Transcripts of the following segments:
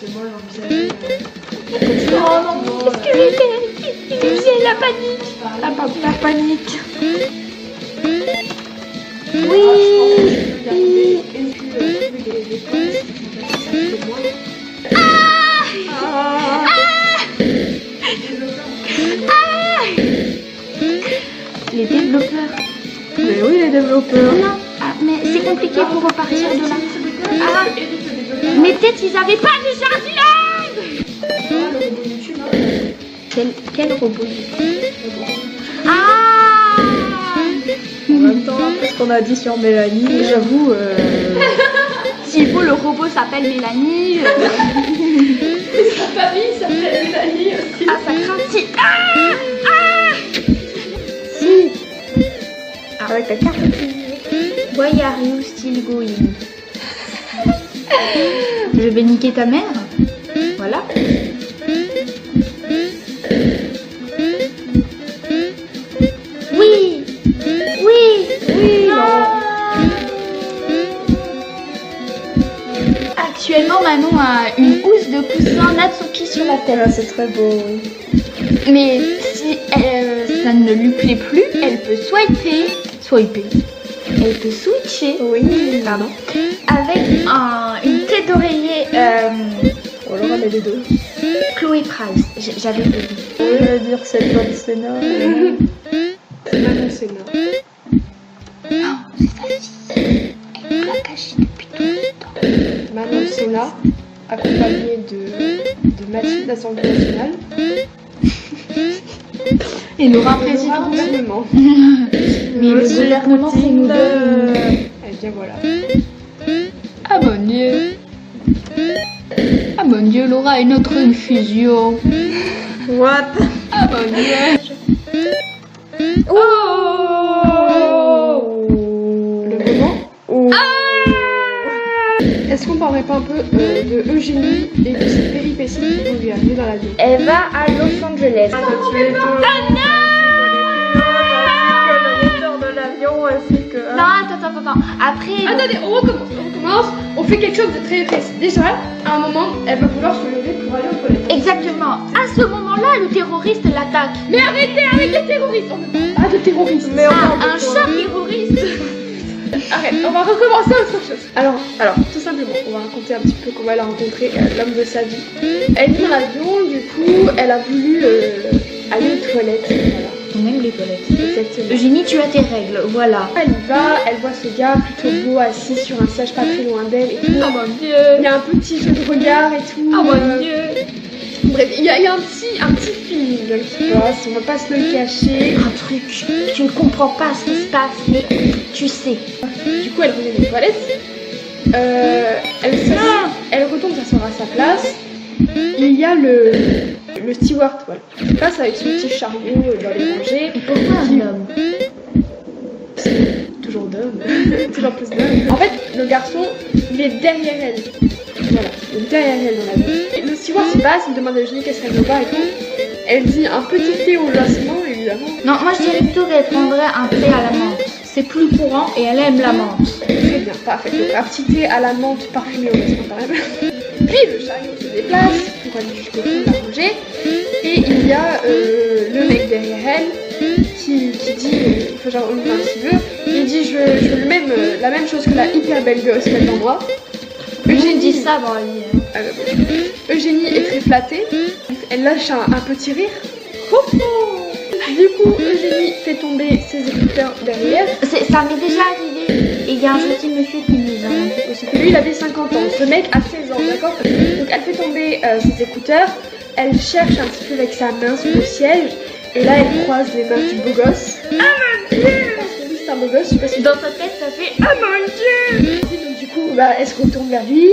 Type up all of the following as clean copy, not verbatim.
C'est moi l'envisage. Oh non, qu'est-ce que j'ai la panique. La panique. Oui. Les développeurs. Mais oui, les développeurs. Non, mais c'est compliqué pour repartir de là. Ah, mais peut-être ils avaient pas de jardinage. Quel robot Ah. En même temps, après ce qu'on a dit sur Mélanie, j'avoue. S'il faut, le robot s'appelle Mélanie. Sa famille s'appelle Mélanie aussi. Ah, ça craint si. Si. Avec la carte. Why are you still going? Je vais niquer ta mère. Voilà. Oui. Actuellement, Manon a une housse de coussin Natsuki sur la tête. Ah, c'est très beau, oui. Mais si ça ne lui plaît plus, elle peut swiper. Elle peut switcher. Oui. Pardon. Avec une tête d'oreiller Oh, Laura, elle est les deux. Chloé Price. J'avais oublié. Je veux dire, c'est le de Sénat. Manon Sénat. Oh, c'est sa fille. Elle nous l'a caché depuis tout le temps. Manon Sénat, accompagnée de Mathilde d'Assemblée nationale. Et Laura Le présidente. gouvernement. Mais le gouvernement, c'est nous deux. Eh bien voilà. Ah mon Dieu. Ah mon Dieu, Laura est notre fusion. What? Ah mon Dieu. Oh. Le moment. Est-ce qu'on parlerait pas un peu de Eugénie et de ses péripéties qui vont lui arriver dans la vie? Elle va à Los Angeles. De l'avion, c'est que. Non, attends. Après. Attendez, on recommence. On fait quelque chose de très précis. Déjà, à un moment, elle va vouloir se lever pour aller aux toilettes. Exactement. À ce moment-là, le terroriste l'attaque. Mais arrêtez avec les terroristes. On ne parle pas de terroristes. Mais on parle de Un chat terroriste. Arrête, on va recommencer autre chose. Alors, tout simplement, on va raconter un petit peu comment elle a rencontré l'homme de sa vie. Elle est dans l'avion, du coup, elle a voulu aller aux toilettes. Voilà, On aime les toilettes. exactement. Eugénie, tu as tes règles, voilà. Elle y va, elle voit ce gars plutôt beau assis sur un siège pas très loin d'elle et tout. Oh mon Dieu. Il y a un petit jeu de regard et tout. Oh mon Dieu. Bref, il y a un petit feeling qui passe, on va pas se le cacher. Un truc, tu ne comprends pas ce qui se passe, mais tu sais. Du coup, elle revient des toilettes. Elle retourne s'asseoir à sa place. Il y a le steward, voilà, qui passe avec son petit chariot dans les rangées. Et pourquoi un homme? Toujours d'homme, toujours plus d'homme. En fait, le garçon, il est derrière elle. Voilà, il est derrière elle dans la vie. Et le steward se passe, il demande à Eugénie qu'est-ce qu'elle veut pas et tout. Elle dit un petit thé au jasmin, évidemment. Non, moi je dirais plutôt qu'elle prendrait un thé à la menthe. C'est plus courant et elle aime la menthe. Très bien, parfait. Donc un petit thé à la menthe parfumé au jasmin quand même. Puis le chariot se déplace pour aller jusqu'au fond de la rangée. Et il y a le mec derrière elle qui dit, enfin genre un petit peu, il dit je veux la même chose que la hyper belle gosse qu'elle dans moi. Eugénie dit ça dans la vie. Eugénie est très flattée. Elle lâche un petit rire. Du coup, Eugénie fait tomber ses écouteurs derrière. Ça m'est déjà arrivé. Et il y a un gentil monsieur qui me les a rendus aussi. Lui, il avait 50 ans. Ce mec a 16 ans, d'accord? Donc, elle fait tomber ses écouteurs. Elle cherche un petit peu avec sa main sur le siège. Et là, elle croise les mains du beau gosse. Ah mon Dieu! Parce que lui, c'est un beau gosse. Je sais pas si Dans sa tête, ça fait ah mon Dieu. donc, du coup, elle se retourne vers lui.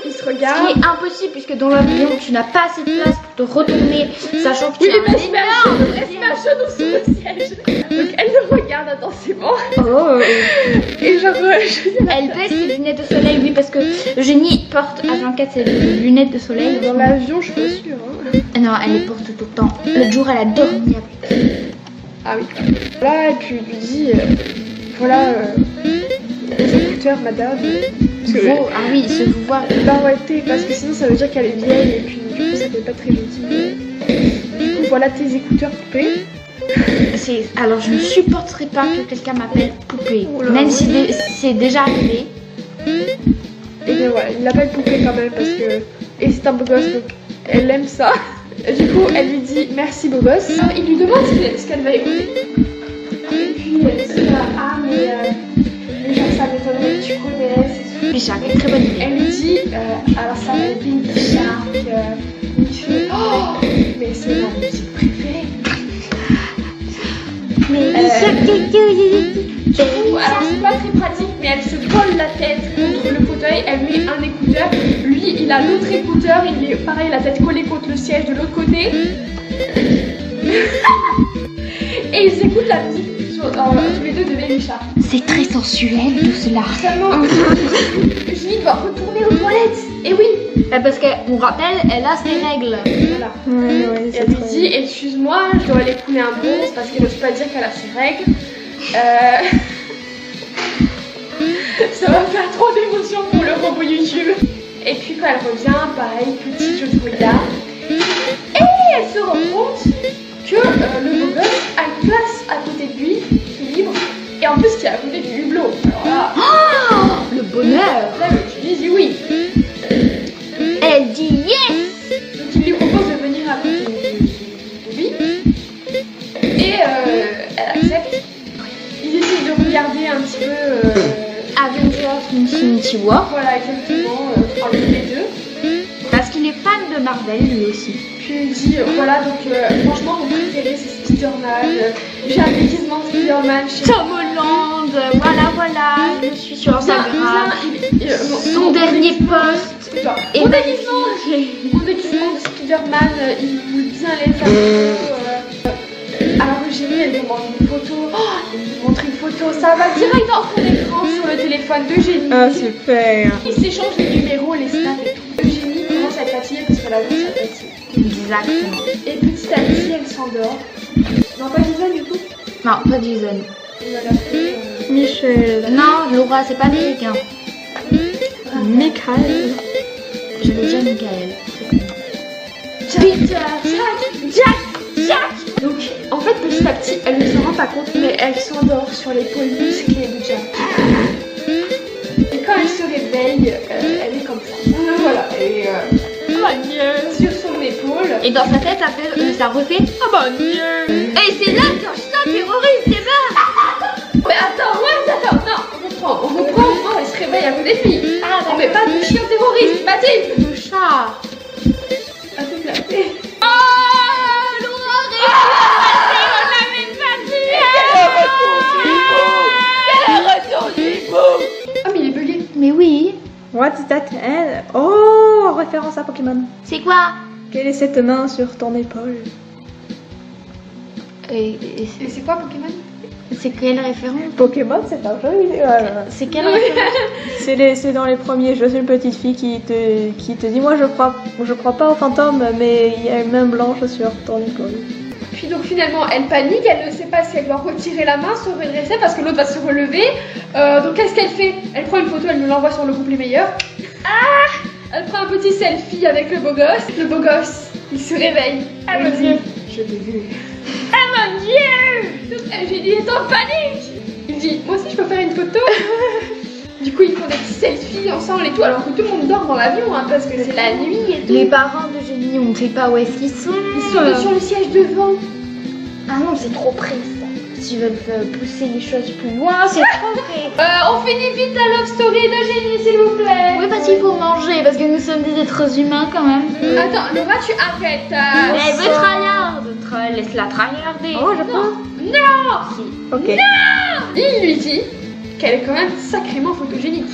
Il se Ce regarde. qui est impossible puisque dans l'avion, tu n'as pas assez de place pour te retourner, sachant que tu Oui, as mais un elle se met à genoux sur le siège. Donc, elle le regarde attentivement. Oh. Et genre, je dis, Elle baisse ses lunettes de soleil, oui, parce que Eugénie porte H24 ses lunettes de soleil. dans l'avion, je suis pas sûre. Hein. Non, elle les porte tout le temps. L'autre jour, elle a dormi avec. Ah oui. Là, et puis il lui dit voilà, les écouteurs, madame. Ah oui, se vous voir. Bah ouais, parce que sinon ça veut dire qu'elle est vieille et puis du coup ça fait pas très gentil. Du coup voilà tes écouteurs poupées. Alors je ne supporterai pas que quelqu'un m'appelle poupée. Oula, même oui. si c'est déjà arrivé. Et bien voilà, il l'appelle poupée quand même parce que... Et c'est un beau gosse donc elle aime ça. Et du coup elle lui dit merci beau gosse. Alors, il lui demande ce qu'elle va écouter. Et puis elle dit ah mais genre ça m'étonnerait que tu connaisses. Mais j'ai une très bonne idée. Elle lui dit alors ça va être Baby Shark. Il fait oh mais c'est ma musique préférée. Du coup, alors c'est pas très pratique, mais elle se colle la tête contre le fauteuil, elle met un écouteur, lui il a l'autre écouteur, il est pareil, la tête collée contre le siège de l'autre côté. Et ils écoutent la musique tous les deux de Baby Shark. C'est très sensuel tout cela. Seulement, Julie doit retourner aux toilettes. Et oui, Parce qu'on rappelle, elle a ses règles. voilà. Ouais, Et elle lui dit excuse-moi, je dois aller couler un bronze parce qu'elle n'ose pas dire qu'elle a ses règles. Ça va faire trop d'émotions pour le robot YouTube. Et puis quand elle revient, pareil, petit jeu de regard. Et elle se rend compte que le beau gosse a une place à côté de lui, qui est libre. Et en plus qui est à côté du hublot. Alors là, Le bonheur. là tu dis oui. Elle dit yes. Donc il lui propose de venir à côté de lui. Et elle accepte. Ils décident de regarder un petit peu. Avengers Infinity War. Voilà, exactement, entre les deux. Parce qu'il est fan de Marvel lui aussi. Puis il dit voilà, donc franchement, mon préféré c'est Spider-Man. J'ai un déguisement de Spider-Man chez Tom Holland, voilà, je suis sur Instagram. Son mon dernier déguisement- post. Enfin, Et mon déguisement de Spider-Man, il voulait bien les faire. Alors Eugénie, elle demande une photo. Oh, elle lui montre une photo, ça va direct dans son écran sur le téléphone d'Eugénie. Ah, super. Ils s'échangent les numéros, les snaps et tout. Eugénie commence à être fatiguée parce qu'elle a vu sa fatigue. Exactement. Et petit à petit, elle s'endort. Non, pas Gisèle du coup. Non, pas Jason. Elle a fait, Michel. Non, Laura, c'est pas américain. Michael. Je vais dire Michael. Jack. Donc, en fait, petit à petit, elle ne se rend pas compte, mais elle s'endort sur l'épaule musclée de Jack. Et quand elle se réveille, elle est comme ça. Voilà, et sur son épaule. Et dans sa tête, ça refait ah bah Dieu. Et c'est là qu'un chat terroriste débarque. Mais attends, non, on reprend. Non, elle se réveille à côté de lui. On met pas de chien terroriste, Mathilde. Le chat. À tout placer. Oh, Laura, on l'a même pas dit. Ah, mais il est bugué. Mais oui. What's that hand? Oh, référence à Pokémon. C'est quoi? Quelle est cette main sur ton épaule? Et c'est quoi Pokémon? C'est quelle référence? Pokémon, c'est un jeu vidéo. C'est quelle référence? C'est dans les premiers jeux. C'est une petite fille qui te dit moi je crois pas aux fantômes, mais il y a une main blanche sur ton épaule. Puis donc finalement elle panique, elle ne sait pas si elle doit retirer la main, se redresser parce que l'autre va se relever. Donc qu'est-ce qu'elle fait? Elle prend une photo, elle nous l'envoie sur le groupe Les Meilleurs. Elle prend un petit selfie avec le beau gosse. Le beau gosse, il se réveille. Ah, Il mon dit, Dieu. je t'ai vu. Ah mon Dieu! J'ai dit, il est en panique. Il dit, moi aussi je peux faire une photo. Du coup ils font des petits selfies ensemble et tout, alors que tout le monde dort dans l'avion hein, parce que c'est la nuit et tout. Les parents de Génie, on ne sait pas où est-ce qu'ils sont. Ils sont sur le siège devant. Ah non, c'est trop près ça. S'ils veulent pousser les choses plus loin, c'est trop près. On finit vite la love story de Génie s'il vous plaît. Oui, parce qu'il faut manger, parce que nous sommes des êtres humains quand même. Attends, Laura, tu arrêtes. Elle veut tryhard. Laisse-la tryharder. Oh, je prends. Non. Ok. Il lui dit qu'elle est quand même sacrément photogénique.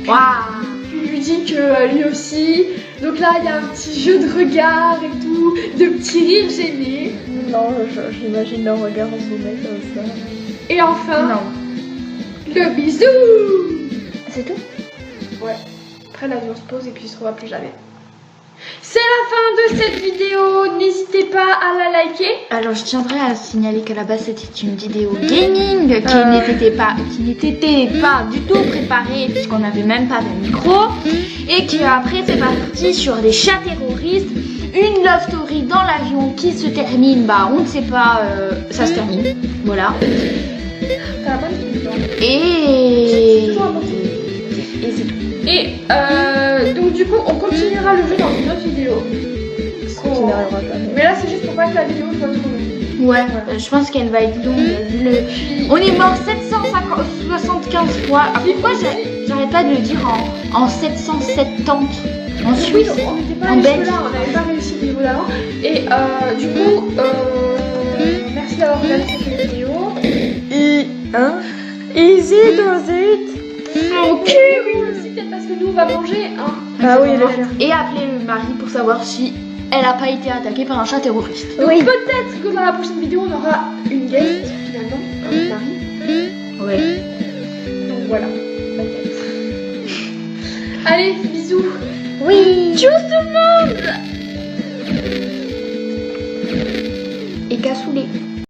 Waouh. Puis il lui dit que lui aussi. Donc là, il y a un petit jeu de regard et tout, de petits rires gênés. Non, j'imagine leur regard zoomé comme ça. Et enfin, Non. le bisou. C'est tout? Ouais. Après l'avion se pose et puis il se revoit plus jamais. C'est la fin de cette vidéo, n'hésitez pas à la liker. Alors je tiendrais à signaler qu'à la base c'était une vidéo gaming qui n'était pas du tout préparée puisqu'on n'avait même pas de micro et qui après c'est parti sur des chats terroristes, une love story dans l'avion qui se termine, bah on ne sait pas, ça se termine, voilà. T'as la bonne question. Et c'est tout. Et donc du coup on continuera le jeu dans une autre vidéo. Qui n'arrivera jamais. Mais là c'est juste pour pas que la vidéo soit trop longue. Ouais, je pense qu'elle va être longue. On est mort 775 fois. Ah, pourquoi j'arrête pas de le dire en 770 en Suisse, Oui, donc on n'était pas en allé Belgique. jusque-là, on n'avait pas réussi le niveau d'avant. Et du coup, merci d'avoir regardé cette vidéo. Easy does it. Ok, oui, aussi peut-être parce que nous on va manger. Hein. Ah oui, le chien. Et appeler le mari pour savoir si elle a pas été attaquée par un chat terroriste. Donc peut-être que dans la prochaine vidéo on aura une guest finalement, un mari. Ouais. Donc voilà. Allez, bisous. Oui. Tchuss tout le monde. Et cassoulet.